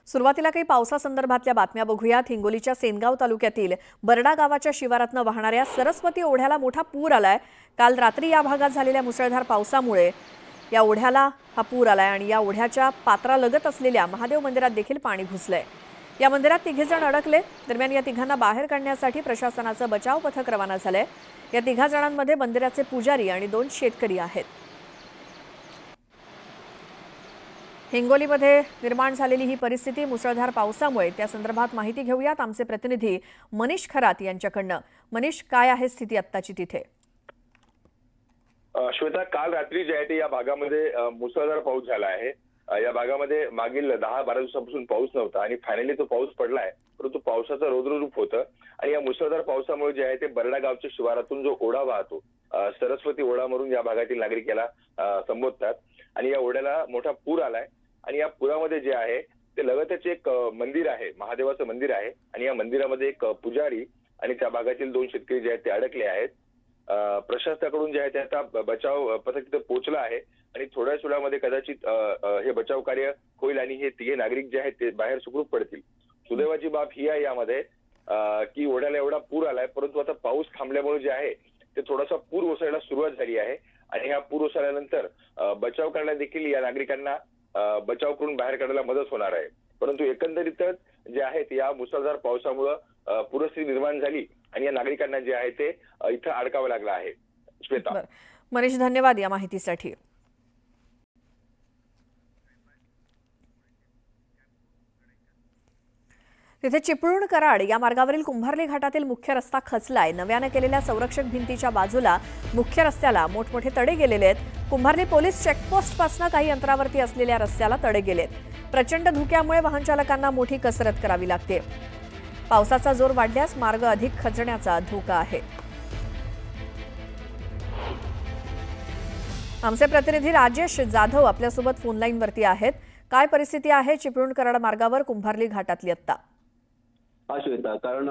सुरुवातीला काही पावसासंदर्भातल्या बातम्या बघूयात। हिंगोलीच्या सेनगाव तालुक्यातील बरडा गावाच्या शिवारातनं वाहणाऱ्या सरस्वती ओढ्याला मोठा पूर आलाय। काल रात्री या भागात झालेल्या मुसळधार पावसामुळे या ओढ्याला हा पूर आलाय आणि या ओढ्याच्या पात्रालगत असलेल्या महादेव मंदिरात देखील पाणी घुसलंय। या मंदिरात 3 जण अडकले। दरम्यान या तिघांना बाहेर काढण्यासाठी प्रशासनाचं बचाव पथक रवाना झालंय। या 3 जणांमध्ये मंदिराचे पुजारी आणि 2 शेतकरी आहेत। हिंगोलीमध्ये निर्माण झालेली ही परिस्थिती मुसळधार पावसामुळे, त्या संदर्भात माहिती घेऊयात आमचे प्रतिनिधी मनीष खरात यांच्याकडनं। मनीष, काय आहे स्थिती आत्ताची तिथे? श्वेता, काल रात्री जे आहे या भागामध्ये मुसळधार पाऊस झाला आहे। या भागामध्ये मागील 10-12 दिवसांपासून पाऊस नव्हता आणि फायनली तो पाऊस पडलाय, परंतु पावसाचं रौद्ररूप होतं आणि या मुसळधार पावसामुळे जे आहे ते बरडा गावच्या शिवारातून जो ओढा वाहतो, सरस्वती ओढा म्हणून या भागातील नागरिक याला संबोधतात आणि या ओढ्याला मोठा पूर आलाय आणि या पुरामध्ये जे आहे ते लगतच एक मंदिर आहे, महादेवाचं मंदिर आहे आणि या मंदिरामध्ये एक पुजारी आणि त्या भागातील 2 शेतकरी जे आहेत ते अडकले आहेत। प्रशासनाकडून जे आहे ते आता बचाव पथक तिथे पोहोचलं आहे आणि थोड्याच वेळामध्ये कदाचित हे बचाव कार्य होईल आणि हे 3 नागरिक जे आहेत ते बाहेर सुखरूप पडतील। सुदैवाची बाब ही आहे यामध्ये की ओढ्याला एवढा पूर आलाय, परंतु आता पाऊस थांबल्यामुळे जे आहे ते थोडासा पूर ओसरायला सुरुवात झाली आहे आणि ह्या पूर ओसरल्यानंतर बचाव करण्यात देखील या नागरिकांना बचाव करून बाहेर काढायला मदत होणार आहे। परंतु एकंदरीतच जे आहे या मुसळधार पावसामुळे पूरस्थिती निर्माण झाली आणि या नागरिकांना जे आहे ते इथं अडकावं लागलं आहे। श्वेता, मनीष, धन्यवाद या माहितीसाठी। तिथे चिपळूण कराड या मार्गावरील कुंभारली घाटातील मुख्य रस्ता खचलाय। नव्याने केलेल्या संरक्षक भिंतीच्या बाजूला मुख्य रस्त्याला मोठमोठे तडे गेलेले आहेत। कुंभारली पोलीस चेकपोस्ट पासून काही अंतरावरती असलेल्या रस्त्याला तडे गेलेत। प्रचंड धुक्यामुळे वाहन चालकांना मोठी कसरत करावी लागते। पावसाचा जोर वाढल्यास मार्ग अधिक खचण्याचा धोका आहे। आमचे प्रतिनिधी राजेश जाधव आपल्यासोबत फोन लाईन वरती आहेत। काय परिस्थिती आहे चिपळूण कराड मार्गावर कुंभारली घाटातली आता? श्वेता, कारण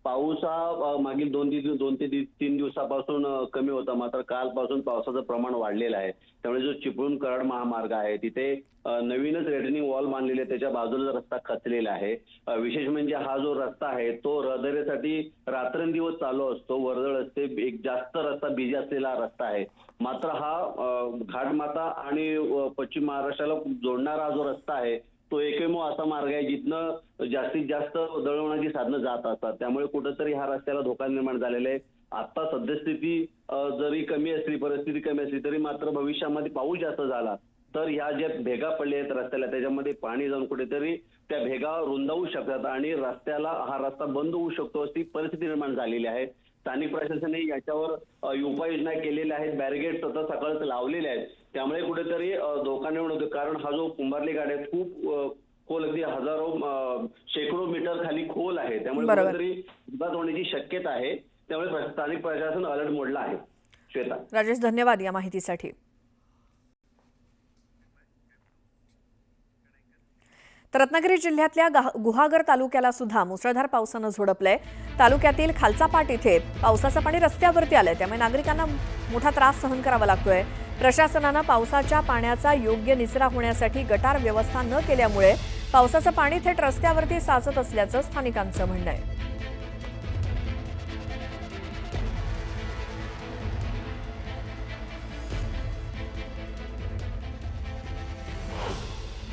पाऊस हा मागील 2 ते 3 दिवसापासून कमी होता, मात्र कालपासून पावसाचं प्रमाण वाढलेलं आहे। त्यामुळे जो चिपळूण कराड महामार्ग आहे तिथे नवीनच रेडनिंग वॉल बांधलेले, त्याच्या बाजूला रस्ता खचलेला आहे। विशेष म्हणजे हा जो रस्ता आहे तो रहदारीसाठी रात्रंदिवस चालू असतो, वर्दळ असते, एक जास्त रस्ता बिजी असलेला रस्ता आहे। मात्र हा घाटमाता आणि पश्चिम महाराष्ट्राला जोडणारा जो रस्ता आहे तो एकमेव असा मार्ग आहे जिथनं जास्तीत जास्त दळणवळणाची साधनं जात असतात। त्यामुळे कुठेतरी ह्या रस्त्याला धोका निर्माण झालेला आहे। आता सद्यस्थिती जरी कमी असली, परिस्थिती कमी असली तरी मात्र भविष्यामध्ये पाऊस जास्त झाला तर ह्या ज्या भेगा पडल्या आहेत रस्त्याला त्याच्यामध्ये पाणी जाऊन कुठेतरी त्या भेगा रुंदावू शकतात आणि रस्त्याला हा रस्ता बंद होऊ शकतो अशी परिस्थिती निर्माण झालेली आहे। स्थानिक प्रशासनाने याच्यावर उपाययोजना केलेल्या आहेत, बॅरिगेड सतत सकाळच लावलेले आहेत। त्यामुळे कुठेतरी धोका निर्माण होतो, कारण हा जो कुंभारली घाट आहे खूप खोल, अगदी हजारो शेकडो मीटर खाली खोल आहे। त्यामुळे कुठेतरी अपघात होण्याची शक्यता आहे। त्यामुळे स्थानिक प्रशासन अलर्ट मोडला आहे। श्वेता, राजेश, धन्यवाद या माहितीसाठी। तर रत्नागिरी जिल्ह्यातल्या गुहागर तालुक्याला सुद्धा मुसळधार पावसानं झोडपलंय। तालुक्यातील खालचा पाट इथे पावसाचं पाणी रस्त्यावरती आलंय, त्यामुळे नागरिकांना मोठा त्रास सहन करावा लागतोय। प्रशासनानं पावसाच्या पाण्याचा योग्य निचरा होण्यासाठी गटार व्यवस्था न केल्यामुळे पावसाचं पाणी थेट रस्त्यावरती साचत असल्याचं स्थानिकांचं म्हणणं आहे।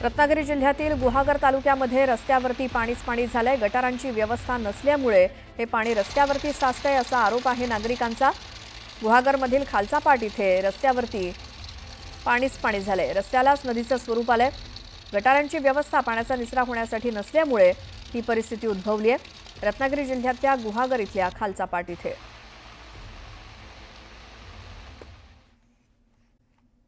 रत्नागिरी जिल्ह्यातील गुहागर तालुक्यामध्ये रस्त्यावरती पाणी झालंय। गटारांची व्यवस्था नसल्यामुळे हे पाणी रस्त्यावरती साचतंय असा आरोप आहे नागरिकांचा। गुहागरमधील खालचा पाट इथे रस्त्यावरती पाणी झालंय, रस्त्यालाच नदीचं स्वरूप आलंय। गटारांची व्यवस्था पाण्याचा निचरा होण्यासाठी नसल्यामुळे ही परिस्थिती उद्भवली आहे रत्नागिरी जिल्ह्यातल्या गुहागर इथल्या खालचा पाट इथे।